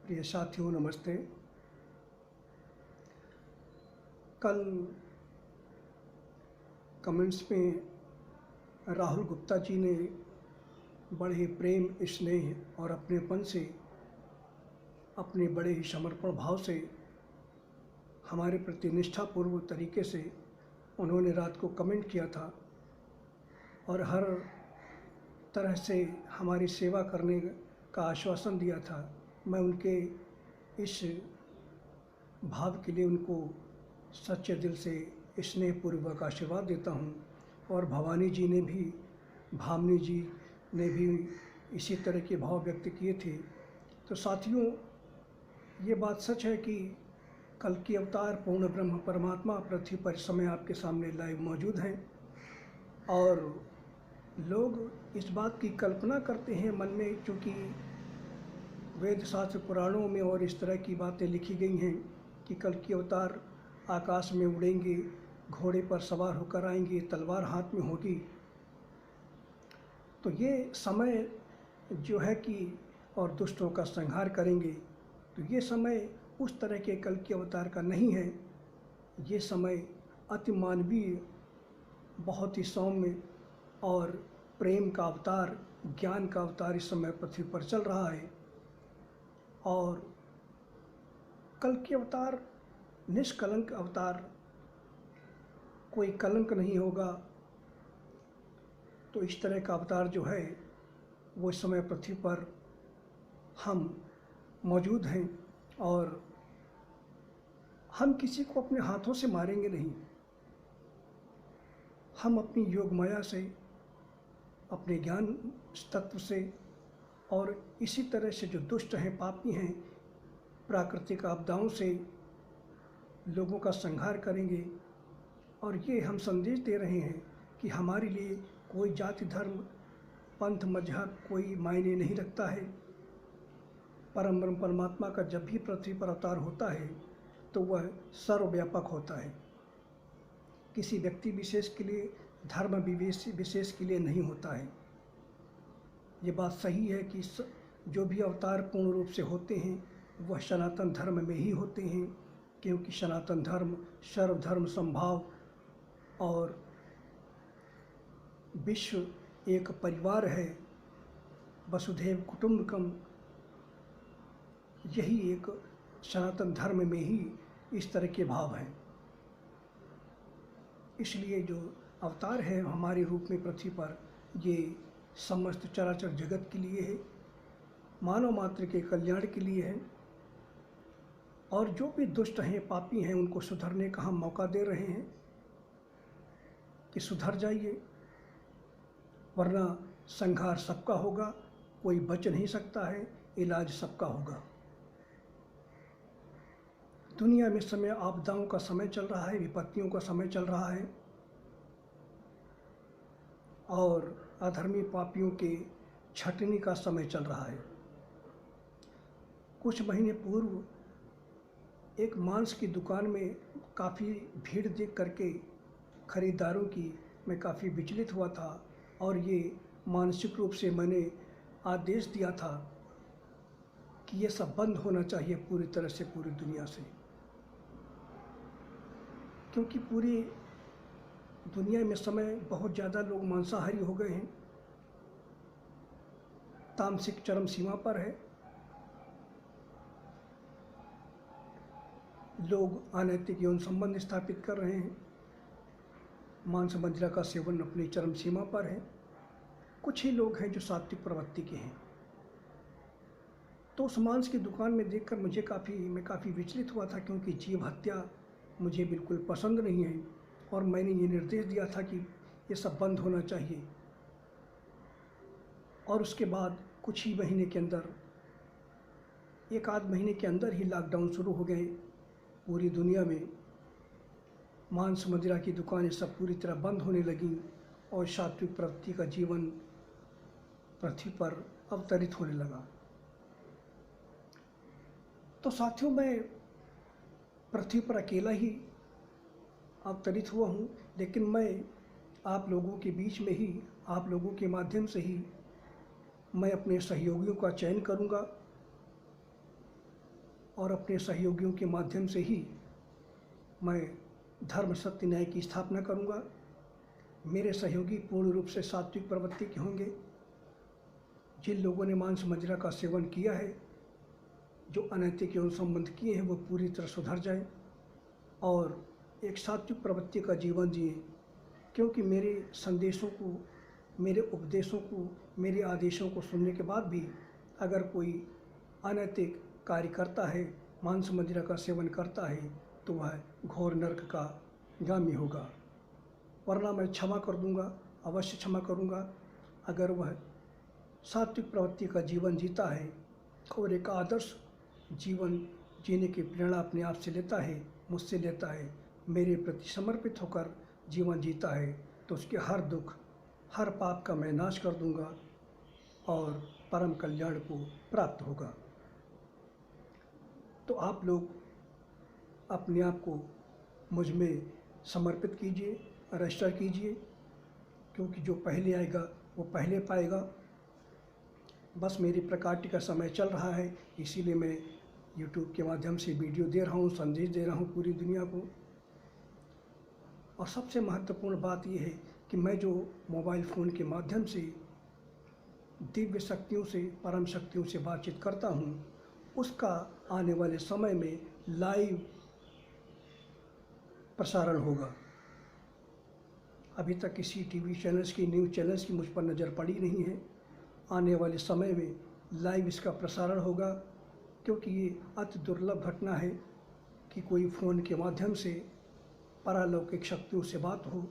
प्रिय साथियों, नमस्ते। कल कमेंट्स में राहुल गुप्ता जी ने बड़े ही प्रेम, स्नेह और अपनेपन से, अपने बड़े ही समर्पण भाव से हमारे प्रति निष्ठापूर्वक तरीके से उन्होंने रात को कमेंट किया था और हर तरह से हमारी सेवा करने का आश्वासन दिया था। मैं उनके इस भाव के लिए उनको सच्चे दिल से स्नेहपूर्वक आशीर्वाद देता हूँ। और भावनी जी ने भी इसी तरह के भाव व्यक्त किए थे। तो साथियों, ये बात सच है कि कल की अवतार पूर्ण ब्रह्म परमात्मा पृथ्वी पर इस समय आपके सामने लाइव मौजूद हैं और लोग इस बात की कल्पना करते हैं मन में, क्योंकि वेद शास्त्र पुराणों में और इस तरह की बातें लिखी गई हैं कि कल की अवतार आकाश में उड़ेंगे, घोड़े पर सवार होकर आएंगे, तलवार हाथ में होगी। तो ये समय जो है कि और दुष्टों का संहार करेंगे। तो ये समय उस तरह के कल की अवतार का नहीं है। ये समय अति मानवीय, बहुत ही सौम्य और प्रेम का अवतार, ज्ञान का अवतार इस समय पृथ्वी पर चल रहा है। और कल की अवतार निष्कलंक अवतार, कोई कलंक नहीं होगा। तो इस तरह का अवतार जो है वो इस समय पृथ्वी पर हम मौजूद हैं और हम किसी को अपने हाथों से मारेंगे नहीं। हम अपनी योग माया से, अपने ज्ञान तत्व से और इसी तरह से जो दुष्ट हैं, पापी हैं, प्राकृतिक आपदाओं से लोगों का संहार करेंगे। और ये हम संदेश दे रहे हैं कि हमारे लिए कोई जाति, धर्म, पंथ, मजहब कोई मायने नहीं रखता है। परम ब्रह्म परमात्मा का जब भी पृथ्वी पर अवतार होता है तो वह सर्वव्यापक होता है। किसी व्यक्ति विशेष के लिए, धर्म विशेष के लिए नहीं होता है। ये बात सही है कि जो भी अवतार पूर्ण रूप से होते हैं वह सनातन धर्म में ही होते हैं, क्योंकि सनातन धर्म सर्वधर्म समभाव और विश्व एक परिवार है, वसुधैव कुटुंबकम। यही एक सनातन धर्म में ही इस तरह के भाव हैं। इसलिए जो अवतार है हमारे रूप में पृथ्वी पर, ये समस्त चराचर जगत के लिए है, मानव मात्र के कल्याण के लिए है। और जो भी दुष्ट हैं, पापी हैं, उनको सुधरने का हम मौका दे रहे हैं कि सुधर जाइए, वरना संहार सबका होगा, कोई बच नहीं सकता है, इलाज सबका होगा। दुनिया में समय आपदाओं का समय चल रहा है, विपत्तियों का समय चल रहा है और अधर्मी पापियों के छटनी का समय चल रहा है। कुछ महीने पूर्व एक मांस की दुकान में काफ़ी भीड़ देख करके खरीदारों की मैं काफ़ी विचलित हुआ था और ये मानसिक रूप से मैंने आदेश दिया था कि ये सब बंद होना चाहिए पूरी तरह से, पूरी दुनिया से। क्योंकि पूरी दुनिया में समय बहुत ज़्यादा लोग मांसाहारी हो गए हैं, तामसिक चरम सीमा पर है। लोग अनैतिक यौन संबंध स्थापित कर रहे हैं, मांस मदिरा का सेवन अपनी चरम सीमा पर है। कुछ ही लोग हैं जो सात्विक प्रवृत्ति के हैं। तो उस मांस की दुकान में देखकर मैं काफ़ी विचलित हुआ था, क्योंकि जीव हत्या मुझे बिल्कुल पसंद नहीं है और मैंने ये निर्देश दिया था कि ये सब बंद होना चाहिए। और उसके बाद कुछ ही महीने के अंदर, एक आध महीने के अंदर ही लॉकडाउन शुरू हो गए पूरी दुनिया में। मांस मदिरा की दुकानें सब पूरी तरह बंद होने लगीं और सात्विक प्रवृत्ति का जीवन पृथ्वी पर अवतरित होने लगा। तो साथियों, मैं पृथ्वी पर अकेला ही अवतरित हुआ हूँ, लेकिन मैं आप लोगों के बीच में ही, आप लोगों के माध्यम से ही मैं अपने सहयोगियों का चयन करूँगा और अपने सहयोगियों के माध्यम से ही मैं धर्म सत्य न्याय की स्थापना करूंगा। मेरे सहयोगी पूर्ण रूप से सात्विक प्रवृत्ति के होंगे। जिन लोगों ने मांस मदिरा का सेवन किया है, जो अनैतिक यौन संबंध किए हैं, वो पूरी तरह सुधर जाएं और एक सात्विक प्रवृत्ति का जीवन जिए। क्योंकि मेरे संदेशों को, मेरे उपदेशों को, मेरे आदेशों को सुनने के बाद भी अगर कोई अनैतिक कार्य करता है, मांस मदिरा का सेवन करता है, तो वह घोर नरक का गामी होगा। वरना मैं क्षमा कर दूंगा, अवश्य क्षमा करूंगा अगर वह सात्विक प्रवृत्ति का जीवन जीता है और एक आदर्श जीवन जीने की प्रेरणा अपने आप से लेता है, मुझसे लेता है, मेरे प्रति समर्पित होकर जीवन जीता है, तो उसके हर दुख, हर पाप का मैं नाश कर दूंगा और परम कल्याण को प्राप्त होगा। तो आप लोग अपने आप को मुझ में समर्पित कीजिए, रजिस्टर कीजिए, क्योंकि जो पहले आएगा वो पहले पाएगा। बस मेरी प्रकाट्य का समय चल रहा है, इसीलिए मैं YouTube के माध्यम से वीडियो दे रहा हूँ, संदेश दे रहा हूँ पूरी दुनिया को। और सबसे महत्वपूर्ण बात यह है कि मैं जो मोबाइल फ़ोन के माध्यम से दिव्य शक्तियों से, परम शक्तियों से बातचीत करता हूँ, उसका आने वाले समय में लाइव प्रसारण होगा। अभी तक किसी टीवी चैनल्स की, न्यूज़ चैनल्स की मुझ पर नज़र पड़ी नहीं है। आने वाले समय में लाइव इसका प्रसारण होगा, क्योंकि ये अति दुर्लभ घटना है कि कोई फ़ोन के माध्यम से पारलौकिक शक्तियों से बात हो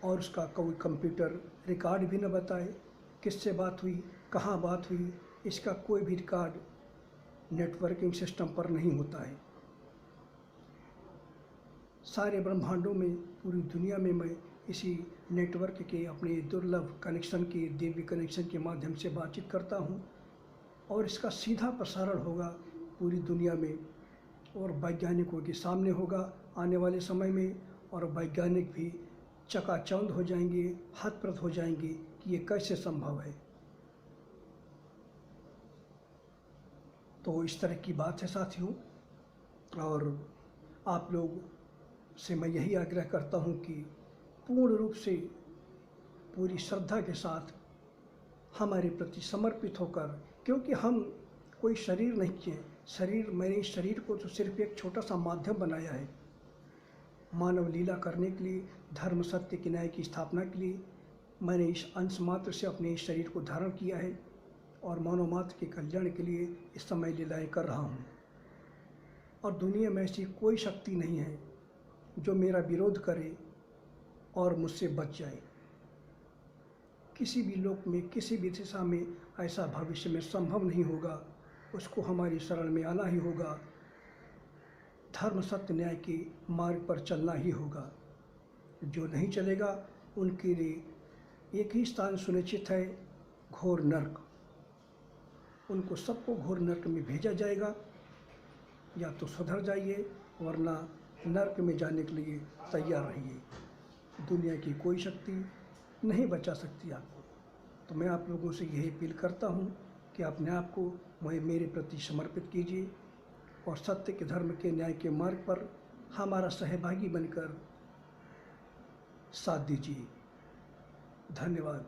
और उसका कोई कंप्यूटर रिकॉर्ड भी न बताए किससे बात हुई, कहाँ बात हुई। इसका कोई भी रिकॉर्ड नेटवर्किंग सिस्टम पर नहीं होता है। सारे ब्रह्मांडों में, पूरी दुनिया में मैं इसी नेटवर्क के, अपने दुर्लभ कनेक्शन के, दिव्य कनेक्शन के माध्यम से बातचीत करता हूँ और इसका सीधा प्रसारण होगा पूरी दुनिया में और वैज्ञानिकों के सामने होगा आने वाले समय में। और वैज्ञानिक भी चकाचौंध हो जाएंगे, हतप्रभ हो जाएंगे कि ये कैसे संभव है। तो इस तरह की बात है साथियों। और आप लोग से मैं यही आग्रह करता हूँ कि पूर्ण रूप से, पूरी श्रद्धा के साथ हमारे प्रति समर्पित होकर, क्योंकि हम कोई शरीर नहीं है। शरीर, मैंने इस शरीर को तो सिर्फ एक छोटा सा माध्यम बनाया है मानव लीला करने के लिए, धर्म सत्य की न्याय की स्थापना के लिए। मैंने इस अंश मात्र से अपने इस शरीर को धारण किया है और मानव मात्र के कल्याण के लिए इस समय लीलाएँ कर रहा हूँ। और दुनिया में ऐसी कोई शक्ति नहीं है जो मेरा विरोध करे और मुझसे बच जाए। किसी भी लोक में, किसी भी दिशा में ऐसा भविष्य में संभव नहीं होगा। उसको हमारी शरण में आना ही होगा, धर्म सत्य न्याय के मार्ग पर चलना ही होगा। जो नहीं चलेगा उनके लिए एक ही स्थान सुनिश्चित है, घोर नरक। उनको सबको घोर नरक में भेजा जाएगा। या तो सुधर जाइए, वरना नरक में जाने के लिए तैयार रहिए। दुनिया की कोई शक्ति नहीं बचा सकती आपको। तो मैं आप लोगों से यही अपील करता हूँ कि अपने आप को मेरे प्रति समर्पित कीजिए और सत्य के, धर्म के, न्याय के मार्ग पर हमारा सहभागी बनकर साथ दीजिए। धन्यवाद।